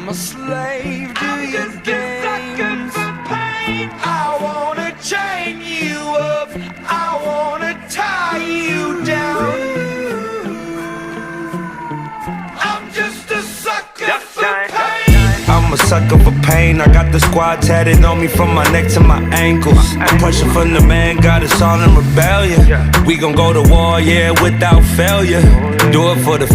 I'm a slave to your games. I wanna chain you up, I wanna tie you down. I'm just a sucker for pain. I'm a sucker for pain. I got the squad tatted on me from my neck to my ankles. Pressure from the man got us all in rebellion. We gon' go to war, yeah, without failure. Do it for the